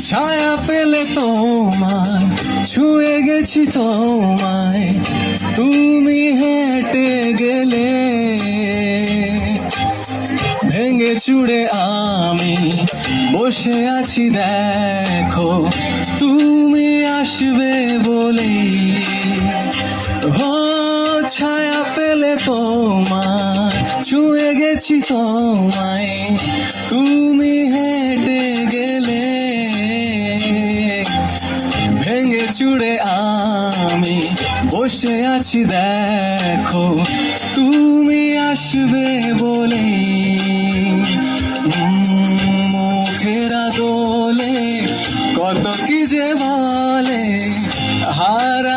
ছায়া পেলে তোমায় ছুঁয়ে গেছি তোমায়, তুমি হেঁটে গেলে। ভেঙে চুড়ে আমি বসে আছি দেখো, তুমি আসবে বলে। ও ছায়া পেলে তোমায় ছুঁয়ে গেছি তোমায়, তুমি হেঁটে গেলে। ভেঙে চুড়ে আমি বসে আছি দেখো, তুমি আসবে বলে। মুখেরা দোলে কত কি যে বলে, হারা